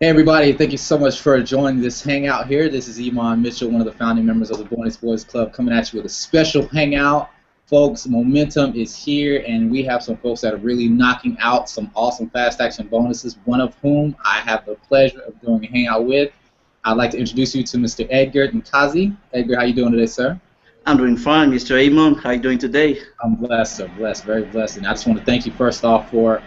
Hey everybody, thank you so much for joining this hangout here. This is Iman Mitchell, one of the founding members of the Bonus Boys Club, coming at you with a special hangout. Folks, momentum is here, and we have some folks that are really knocking out some awesome fast action bonuses, one of whom I have the pleasure of doing a hangout with. I'd like to introduce you to Mr. Edgar Nkazi. Edgar, how you doing today, sir? I'm doing fine, Mr. Amon. How are you doing today? I'm blessed, sir, blessed, very blessed. And I just want to thank you first off for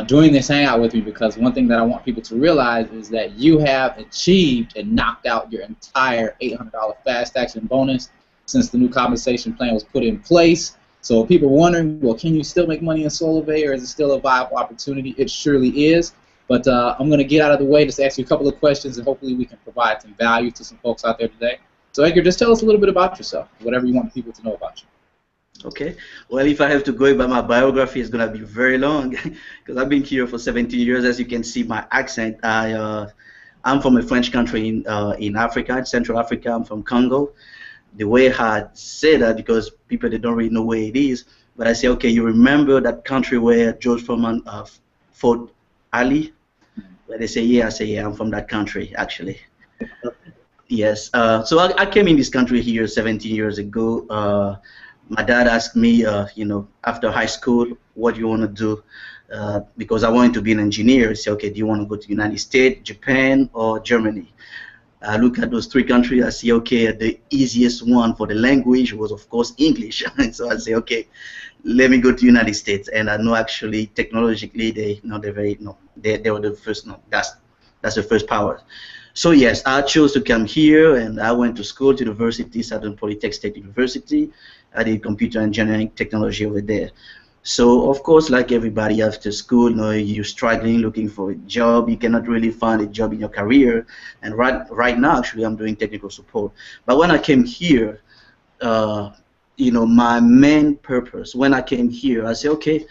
doing this hangout with me, because one thing that I want people to realize is that you have achieved and knocked out your entire $800 fast action bonus since the new compensation plan was put in place. So people are wondering, well, can you still make money in SolarVay, or is it still a viable opportunity? It surely is. But I'm going to get out of the way, just ask you a couple of questions, and hopefully we can provide some value to some folks out there today. So Edgar, just tell us a little bit about yourself, whatever you want people to know about you. Okay. Well, if I have to go about my biography, it's going to be very long because I've been here for 17 years. As you can see, my accent. I'm from a French country in Africa, in Central Africa. I'm from Congo. The way I say that, because people, they don't really know where it is, but I say, okay, you remember that country where George Foreman fought Ali? Where they say, yeah, I say, yeah, I'm from that country, actually. Yes. So I came in this country here 17 years ago. My dad asked me, after high school, what do you want to do? Because I wanted to be an engineer. He said, okay, do you want to go to the United States, Japan, or Germany? I look at those three countries. I see, okay, the easiest one for the language was, of course, English. So I say, okay, let me go to the United States. And I know actually technologically they were the first. No, that's the first power. So yes, I chose to come here, and I went to school, to university, Southern Polytechnic State University. I did computer engineering technology over there. So of course, like everybody after school, you're struggling, looking for a job. You cannot really find a job in your career. And right now, actually, I'm doing technical support. But when I came here, my main purpose, when I came here, I said, okay,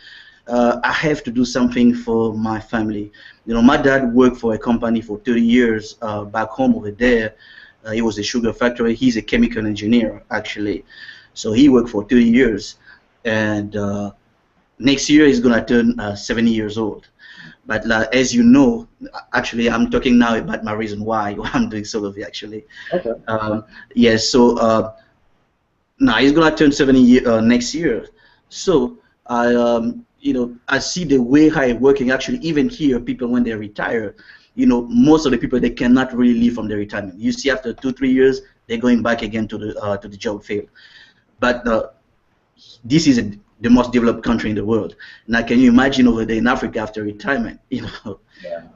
I have to do something for my family. My dad worked for a company for 30 years back home over there. It was a sugar factory. He's a chemical engineer, actually. So he worked for 30 years. And next year he's going to turn 70 years old. But as you know, actually, I'm talking now about my reason why I'm doing SolarVay, actually. Okay. Yes, so now he's going to turn 70 next year. So I see the way how it's working. Actually, even here, people when they retire, most of the people, they cannot really leave from their retirement. You see, after 2-3 years, they're going back again to the job field. But this is the most developed country in the world. Now, can you imagine over there in Africa after retirement? Yeah.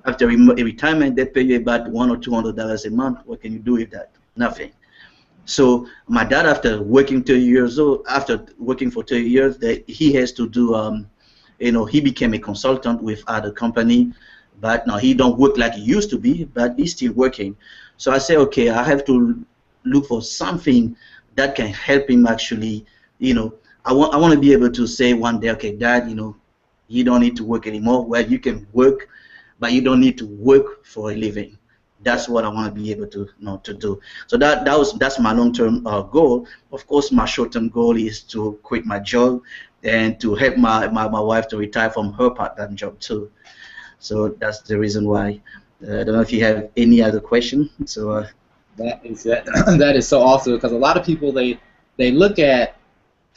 After retirement, they pay you about $100 or $200 a month. What can you do with that? Nothing. So my dad, after working 30 years old, after working for 30 years, he has to do. He became a consultant with other company, but now he don't work like he used to be, but he's still working. So I say, okay, I have to look for something that can help him actually, I want to be able to say one day, okay, Dad, you don't need to work anymore. Well, you can work, but you don't need to work for a living. That's what I want to be able to to do. So that's my long-term goal. Of course, my short-term goal is to quit my job and to help my wife to retire from her part-time job too. So that's the reason why. I don't know if you have any other question. So That is so awesome, because a lot of people they look at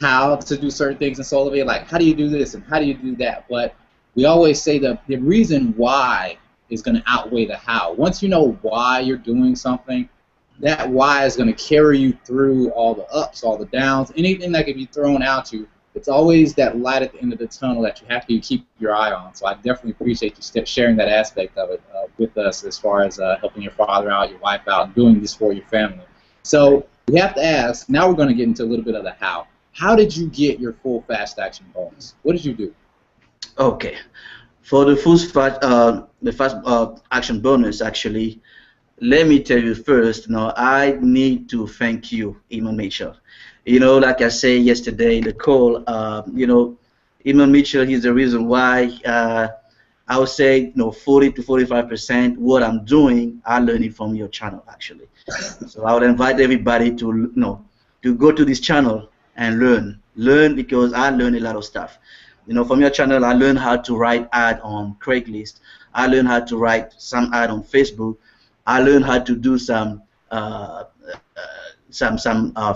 how to do certain things in SolarVay, like how do you do this and how do you do that, but we always say that the reason why is going to outweigh the how. Once you know why you're doing something, that why is going to carry you through all the ups, all the downs, anything that can be thrown at you. It's always that light at the end of the tunnel that you have to keep your eye on. So I definitely appreciate you sharing that aspect of it with us, as far as helping your father out, your wife out, and doing this for your family. So we have to ask, now we're going to get into a little bit of the how. How did you get your full fast action bonus? What did you do? Okay. For the fast action bonus, actually, let me tell you first. I need to thank you, Iman Mitchell. Like I said yesterday in the call, Iman Mitchell is the reason why I would say 40 to 45% what I'm doing, I learned it from your channel, actually. So I would invite everybody to go to this channel and learn because I learned a lot of stuff. From your channel, I learned how to write ad on Craigslist. I learned how to write some ad on Facebook. I learned how to do some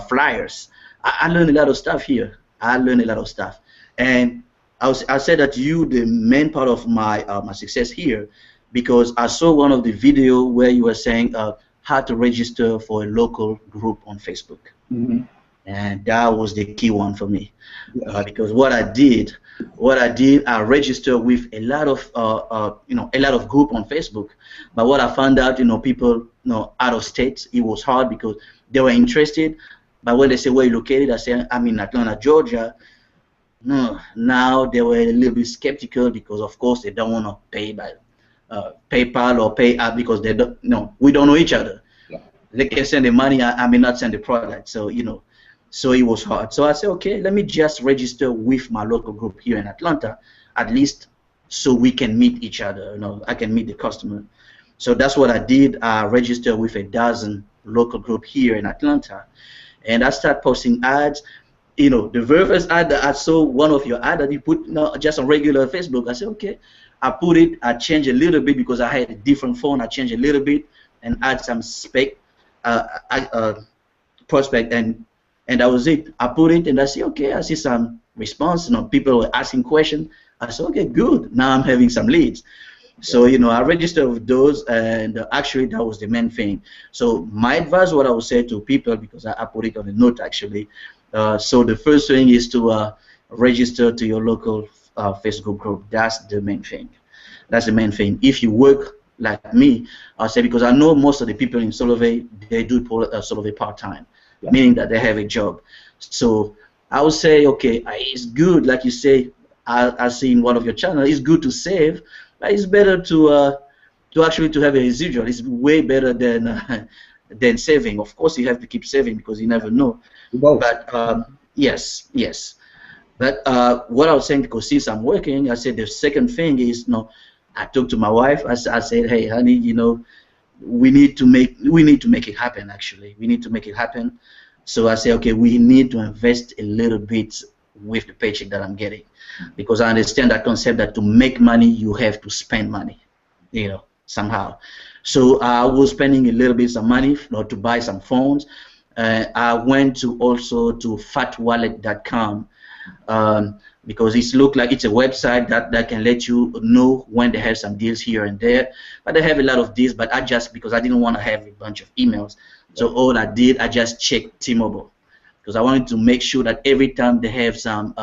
flyers. I learned a lot of stuff here. I learned a lot of stuff, and I said that you the main part of my success here, because I saw one of the video where you were saying how to register for a local group on Facebook. Mm-hmm. And that was the key one for me, because what I did, I registered with a lot of a lot of group on Facebook. But what I found out, people, out of state, it was hard because they were interested. But when they say where you located, I said I'm in Atlanta, Georgia. No, now they were a little bit skeptical because of course they don't want to pay by PayPal or pay app because they don't, we don't know each other. Yeah. They can send the money, I may not send the product. So so it was hard. So I said, okay, let me just register with my local group here in Atlanta, at least so we can meet each other. I can meet the customer. So that's what I did. I registered with a dozen local group here in Atlanta, and I started posting ads. The very first ad that I saw, one of your ads that you put just on regular Facebook, I said, okay. I put it, I changed a little bit because I had a different phone. I changed a little bit and add some prospect, and that was it. I put it and I see, okay, I see some response. People were asking questions. I said, okay, good. Now I'm having some leads. So I registered with those, and actually that was the main thing. So my advice, what I would say to people, because I put it on a note actually. So the first thing is to register to your local Facebook group. That's the main thing. That's the main thing. If you work like me, I'll say, because I know most of the people in Solvay, they do Solvay part-time, meaning that they have a job. So I would say, okay, it's good, like you say, I see in one of your channels, it's good to save, but it's better to actually to have a residual. It's way better than saving. Of course, you have to keep saving because you never know. But yes. But what I was saying, because since I'm working, I said the second thing is, I talked to my wife. I said, hey, honey, we need to make it happen. Actually, we need to make it happen. So I said, okay, we need to invest a little bit with the paycheck that I'm getting, because I understand that concept that to make money, you have to spend money, somehow. So I was spending a little bit of money to buy some phones. I went also to fatwallet.com. Because it looks like it's a website that can let you know when they have some deals here and there. But they have a lot of deals, but because I didn't want to have a bunch of emails. So all I did, I just checked T-Mobile, because I wanted to make sure that every time they have some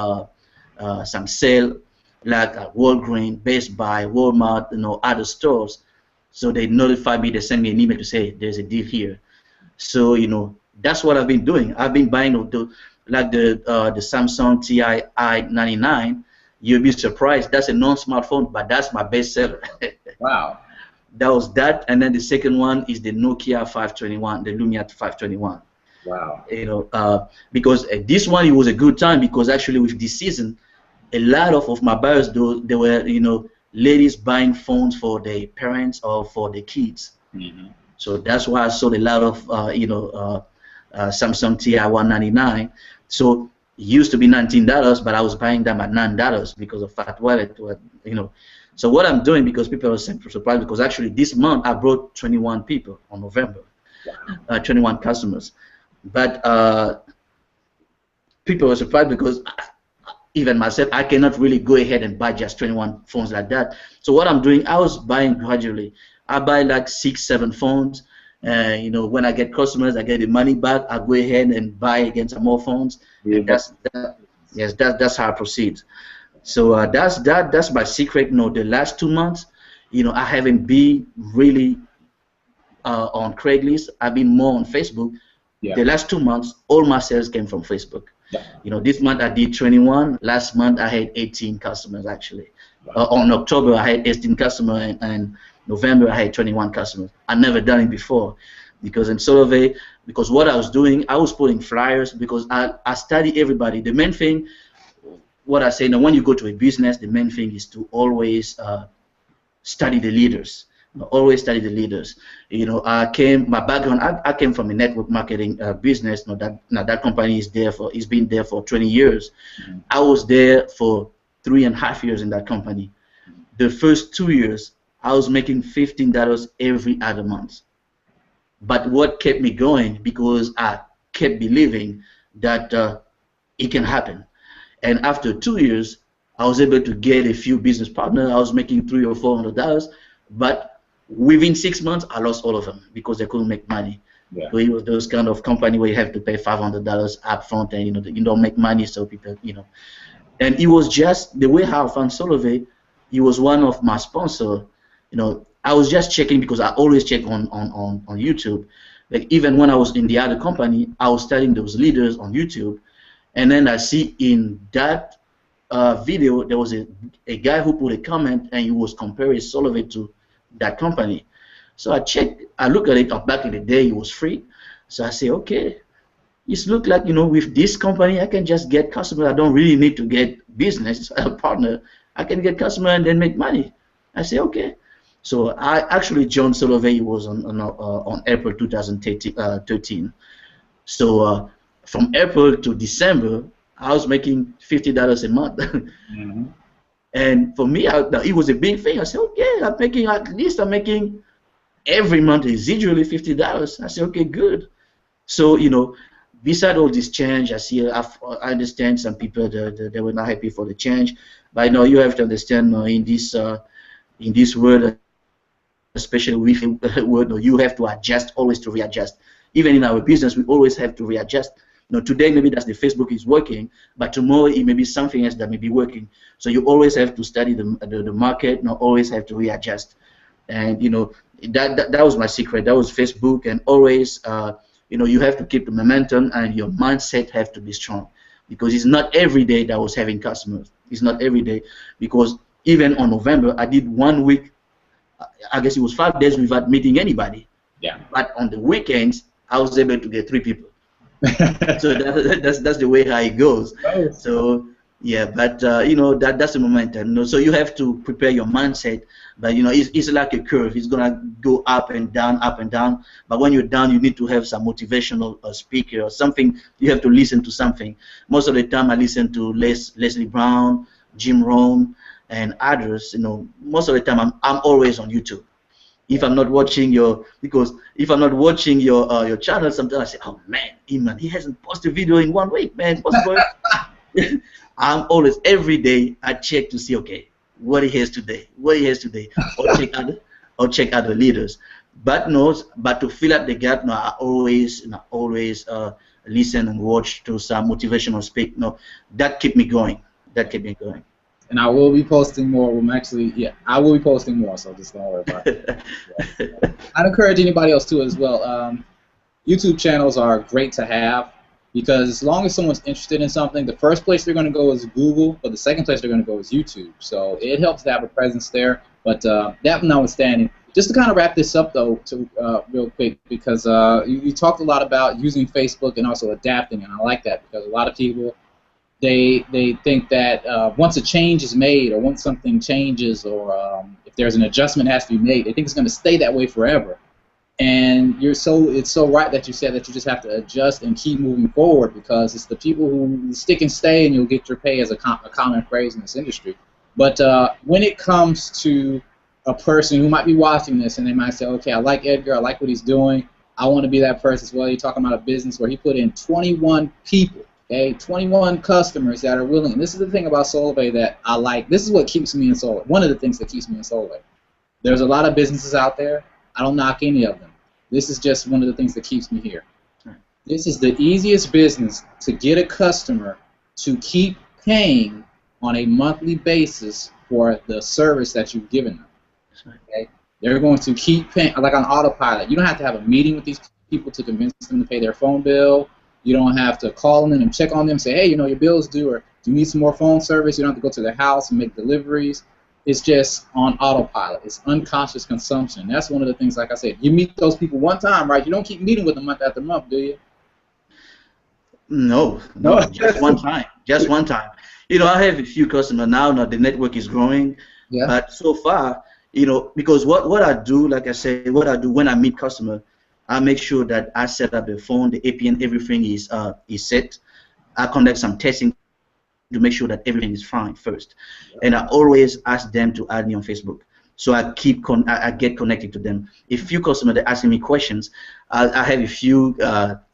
sale, like Walgreens, Best Buy, Walmart, other stores, so they notify me, they send me an email to say there's a deal here. So that's what I've been doing. I've been buying like the Samsung TI i99. You'll be surprised. That's a non-smartphone, but that's my best seller. Wow. That was that, and then the second one is the Nokia 521, the Lumia 521. Wow. Because this one, it was a good time, because actually with this season, a lot of my buyers, they were ladies buying phones for their parents or for their kids. Mm-hmm. So that's why I sold a lot of Samsung TI 199. So it used to be $19, but I was buying them at $9 because of Fat Wallet. So what I'm doing, because people are surprised, because actually this month I brought 21 people on November, 21 customers. But people were surprised because even myself, I cannot really go ahead and buy just 21 phones like that. So what I'm doing, I was buying gradually. I buy like 6-7 phones. When I get customers, I get the money back. I go ahead and buy again some more phones. Yeah. And that's how I proceed. So that's my secret. The last 2 months, I haven't been really on Craigslist. I've been more on Facebook. Yeah. The last 2 months, all my sales came from Facebook. Yeah. This month I did 21. Last month I had 18 customers actually. Wow. On October I had 18 customers, and November I had 21 customers. I never done it before, because in Solvay, because what I was doing, I was putting flyers, because I study everybody. The main thing, what I say now, when you go to a business, the main thing is to always study the leaders. Always study the leaders. My background, I came from a network marketing business. That company is been there for 20 years. Mm-hmm. I was there for 3.5 years in that company. The first 2 years, I was making $15 every other month. But what kept me going, because I kept believing that it can happen. And after 2 years, I was able to get a few business partners. I was making $300 or $400, but within 6 months, I lost all of them because they couldn't make money. Yeah. So it was those kind of company where you have to pay $500 up front, and you don't make money, so people. And it was just the way how I found Solove. He was one of my sponsors. I was just checking because I always check on YouTube. Like even when I was in the other company, I was studying those leaders on YouTube, and then I see in that video there was a guy who put a comment and he was comparing Solove to that company. So I checked, I looked at it. Back in the day, it was free. So I say, okay, it looked like with this company I can just get customers. I don't really need to get business partner. I can get customer and then make money. I say, okay. So I actually joined Solove. It was on April 2013. So from April to December, I was making $50 a month. Mm-hmm. And for me, it was a big thing. I said, okay, I'm making every month is usually $50. I said, okay, good. So beside all this change, I understand some people they were not happy for the change, but you have to understand in this world, especially with the world, you have to adjust, always to readjust. Even in our business, we always have to readjust. Today maybe that's the Facebook is working, but tomorrow it may be something else that may be working. So you always have to study the market, always have to readjust. And that was my secret. That was Facebook, and always you have to keep the momentum, and your mindset have to be strong, because it's not every day that I was having customers. It's not every day, because even on November I did 1 week. I guess it was 5 days without meeting anybody. Yeah. But on the weekends, I was able to get 3 people. So that's the way how it goes. Oh. So yeah, but that's the momentum. So you have to prepare your mindset. But it's like a curve. It's gonna go up and down, up and down. But when you're down, you need to have some motivational speaker or something. You have to listen to something. Most of the time, I listen to Leslie Brown, Jim Rohn, and others. Most of the time I'm always on YouTube. If I'm not watching your channel, sometimes I say, oh man, he hasn't posted a video in 1 week, man. I'm always, every day I check to see, okay, what he has today, or check out the leaders. But to fill up the gap, I always listen and watch to some motivational speak. That keep me going. And I will be posting more. I will be posting more, so just don't worry about it. Yeah. I'd encourage anybody else too as well. YouTube channels are great to have, because as long as someone's interested in something, the first place they're going to go is Google, but the second place they're going to go is YouTube. So it helps to have a presence there. But that notwithstanding, just to kind of wrap this up though, real quick, because you talked a lot about using Facebook and also adapting, and I like that, because a lot of people, they think that once a change is made, or once something changes, or if there's an adjustment has to be made, they think it's going to stay that way forever. And it's so right that you said that you just have to adjust and keep moving forward, because it's the people who stick and stay, and you'll get your pay, as a common phrase in this industry. But when it comes to a person who might be watching this, and they might say, okay, I like Edgar, I like what he's doing, I want to be that person as well. You're talking about a business where he put in 21 people. Okay, 21 customers that are willing. And this is the thing about Solove that I like. This is what keeps me in Solove. One of the things that keeps me in Solove. There's a lot of businesses out there. I don't knock any of them. This is just one of the things that keeps me here. This is the easiest business to get a customer to keep paying on a monthly basis for the service that you've given them. Okay? They're going to keep paying, like on autopilot. You don't have to have a meeting with these people to convince them to pay their phone bill. You don't have to call them and check on them and say, hey, your bill's due, or do you need some more phone service? You don't have to go to their house and make deliveries. It's just on autopilot. It's unconscious consumption. That's one of the things, like I said, you meet those people one time, right? You don't keep meeting with them month after month, do you? No, just one time. Just one time. I have a few customers now. The network is growing. Yeah. But so far, because what I do, like I said, what I do when I meet customers, I make sure that I set up the phone, the APN, everything is set. I conduct some testing to make sure that everything is fine first. And I always ask them to add me on Facebook. So I get connected to them. A few customers that asking me questions. I have a few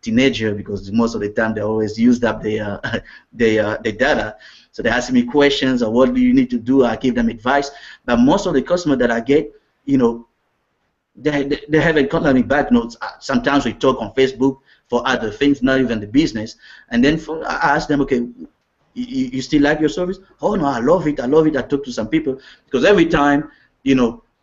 teenagers, because most of the time they always used up their their data. So they ask me questions, or what do you need to do? I give them advice. But most of the customers that I get, they haven't contacted me back. Sometimes we talk on Facebook for other things, not even the business. And then I ask them, okay, you still like your service? Oh no, I love it. I love it. I talk to some people, because every time,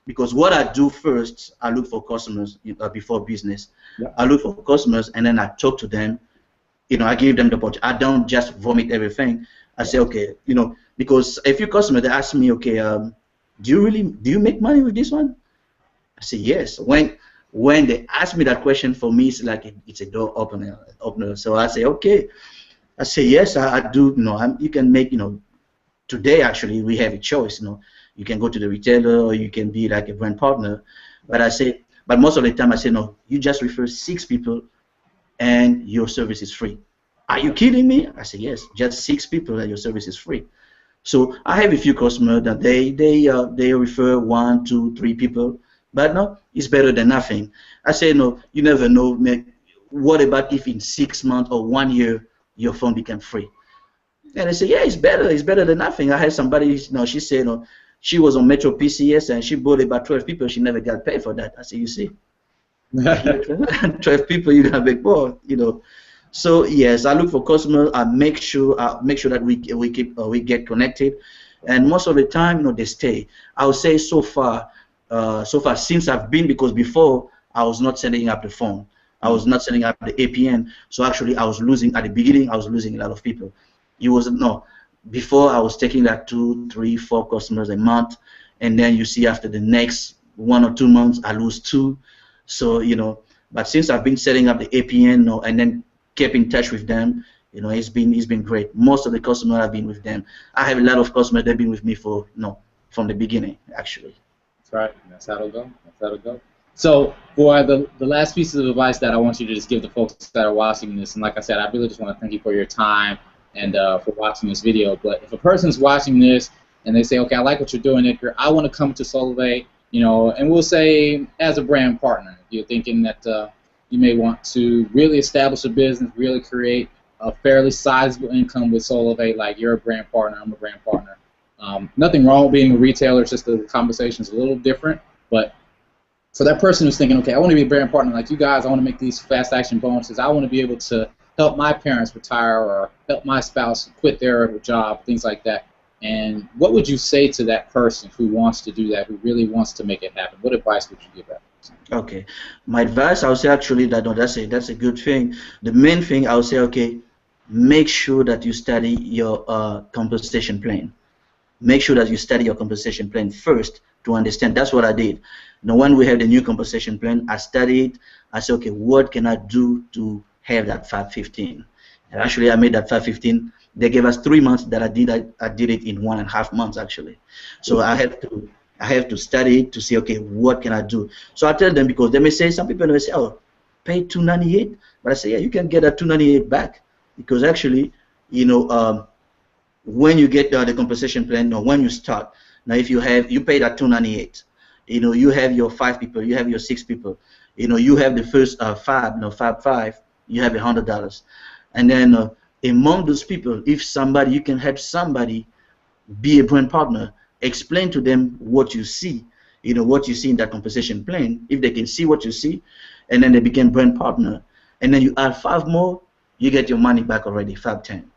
because what I do first, I look for customers before business. Yeah. I look for customers, and then I talk to them. I give them the opportunity. I don't just vomit everything. I say, okay, because a few customers, they ask me, okay, do you make money with this one? I say yes. When they ask me that question, for me, it's like it's a door opener. So I say, okay. I say yes, I do. You can make. Today actually we have a choice. You can go to the retailer, or you can be like a brand partner. But but most of the time I say no. You just refer 6 people, and your service is free. Are you kidding me? I say yes, just 6 people, and your service is free. So I have a few customers that they refer 1, 2, 3 people, but no, it's better than nothing. I say no. You never know. What about if in 6 months or 1 year your phone became free? And I say, yeah, it's better than nothing. I had somebody, she said, she was on Metro PCS and she bought about 12 people. She never got paid for that. I say, you see, 12 people, you gotta make more, So yes, I look for customers. I make sure that we get connected, and most of the time, they stay. I would say so far since I've been, because before I was not setting up the phone. I was not setting up the APN, so actually I was losing at the beginning. I was losing a lot of people. Before I was taking like 2, 3, 4 customers a month, and then you see after the next 1 or 2 months I lose 2. So but since I've been setting up the APN, and then kept in touch with them, it's been great. Most of the customers have been with them. I have a lot of customers that've been with me for from the beginning actually. That's right. That's how it'll go. So for the last piece of advice that I want you to just give the folks that are watching this, and like I said, I really just want to thank you for your time and for watching this video. But if a person's watching this and they say, okay, I like what you're doing, Edgar, I want to come to Solvay, and we'll say as a brand partner, you're thinking that you may want to really establish a business, really create a fairly sizable income with Solvay, like you're a brand partner, I'm a brand partner. Nothing wrong with being a retailer, it's just the conversation's a little different, but for that person who's thinking, okay, I want to be a brand partner like you guys, I want to make these fast action bonuses, I want to be able to help my parents retire or help my spouse quit their job, things like that. And what would you say to that person who wants to do that, who really wants to make it happen? What advice would you give that person? Okay, my advice, I would say actually that's a good thing. The main thing I would say, okay, make sure that you study your compensation plan. Make sure that you study your compensation plan first to understand. That's what I did. When we have the new compensation plan, I studied. I said, okay, what can I do to have that 515? And actually, I made that 515. They gave us 3 months that I did it in 1.5 months actually. So I have to study to see, okay, what can I do? So I tell them, because they may say, some people may say, oh, pay $298, but I say, yeah, you can get that $298 back, because actually, when you get the compensation plan, or when you start, now if you pay that $298, you have your 5 people, you have your 6 people, you have the first 5, you have $100, and then among those people, if you can help somebody be a brand partner, explain to them what you see, what you see in that compensation plan. If they can see what you see, and then they become brand partner, and then you add 5 more, you get your money back already, 510.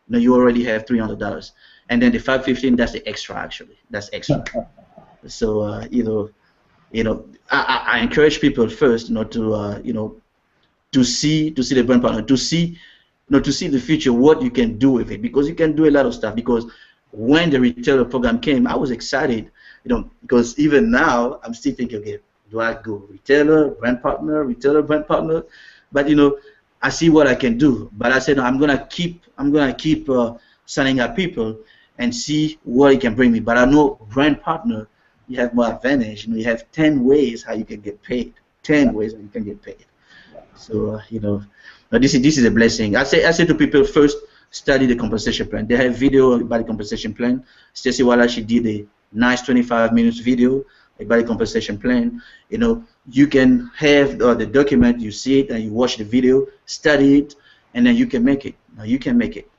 Now you already have $300, and then the 515, that's the extra actually. That's extra. So I encourage people first, to see the brand partner, to see the future, what you can do with it, because you can do a lot of stuff. Because when the retailer program came, I was excited, because even now I'm still thinking, okay, do I go retailer, brand partner, retailer, brand partner? But I see what I can do. But I said, no, I'm gonna keep signing up people and see what it can bring me. But I know brand partner, you have more advantage. You have 10 ways how you can get paid. 10 ways how you can get paid. So this is a blessing. I say to people first, study the compensation plan. They have video about the compensation plan. Stacy Wallace, she did a nice 25 minutes video about the compensation plan. You know, you can have the document, you see it, and you watch the video, study it, and then you can make it. Now you can make it.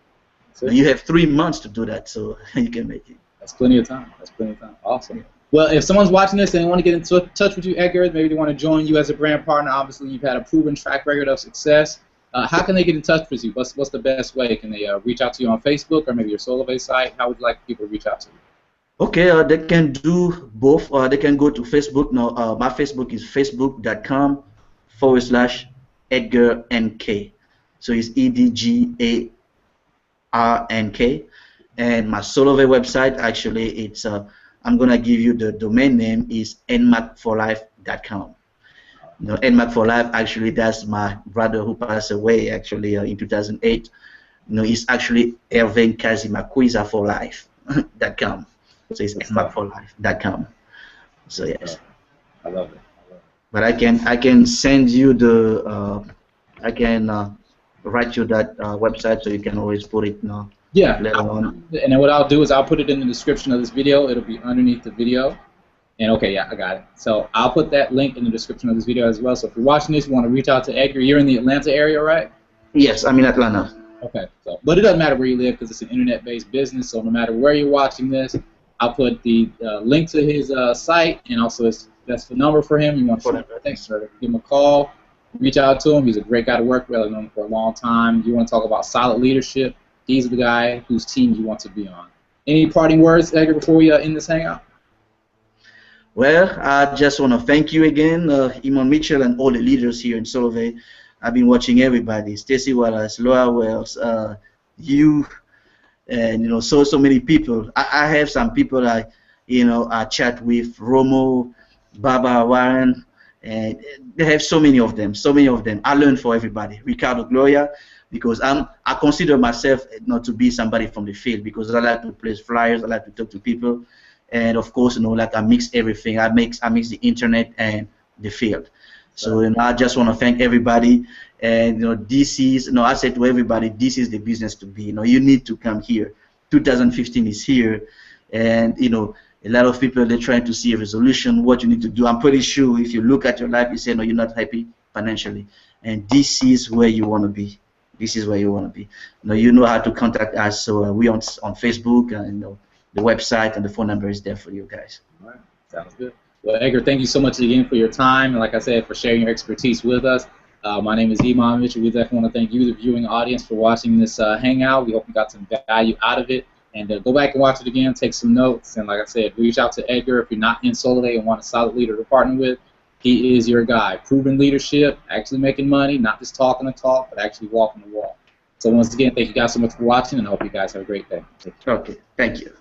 Now you have 3 months to do that, so you can make it. That's plenty of time. That's plenty of time. Awesome. Well, if someone's watching this and they want to get in touch with you, Edgar, maybe they want to join you as a brand partner. Obviously, you've had a proven track record of success. How can they get in touch with you? What's the best way? Can they reach out to you on Facebook or maybe your Solovay site? How would you like people to reach out to you? Okay, they can do both. They can go to Facebook. Now, my Facebook is facebook.com/Edgar NK. So it's EDGARNK. And my Solovay website, actually, it's I'm gonna give you the domain name is nmacforlife.com. You know, NMAC for Life, actually, that's my brother who passed away actually in 2008. You know, it's actually Nkazi for life.com. So it's nmacforlife.com. So yes. I love it. But I can send you the I can write you that website so you can always put it yeah. later on. And then what I'll do is I'll put it in the description of this video. It'll be underneath the video. And okay, yeah, I got it. So I'll put that link in the description of this video as well. So if you're watching this, you want to reach out to Edgar. You're in the Atlanta area, right? Yes, I'm in Atlanta. Okay, so but it doesn't matter where you live because it's an internet-based business. So no matter where you're watching this, I'll put the link to his site and also that's the number for him. You want to give him a call, reach out to him. He's a great guy to work with. I've known him for a long time. You want to talk about solid leadership? He's the guy whose team you want to be on. Any parting words, Edgar, before we end this hangout? Well, I just want to thank you again, Iman Mitchell, and all the leaders here in Solovay. I've been watching everybody: Stacy Wallace, Laura Wells, you, and so many people. I have some people I chat with, Romo, Baba Warren, and they have so many of them. So many of them. I learn for everybody. Ricardo Gloria, because I consider myself not to be somebody from the field because I like to place flyers, I like to talk to people. And of course, like I mix everything. I mix the internet and the field. So I just want to thank everybody. And this is I said to everybody, this is the business to be. You need to come here. 2015 is here, and a lot of people they're trying to see a resolution. What you need to do. I'm pretty sure if you look at your life, you say no, you're not happy financially, and this is where you want to be. This is where you want to be. You know how to contact us. So we on Facebook and the website and the phone number is there for you guys. All right, sounds good. Well, Edgar, thank you so much again for your time, and like I said, for sharing your expertise with us. My name is Iman Mitchell. We definitely want to thank you, the viewing audience, for watching this hangout. We hope you got some value out of it, and go back and watch it again, take some notes, and like I said, reach out to Edgar if you're not in Solovay and want a solid leader to partner with. He is your guy. Proven leadership, actually making money, not just talking the talk, but actually walking the walk. So once again, thank you guys so much for watching, and I hope you guys have a great day. Okay, thank you.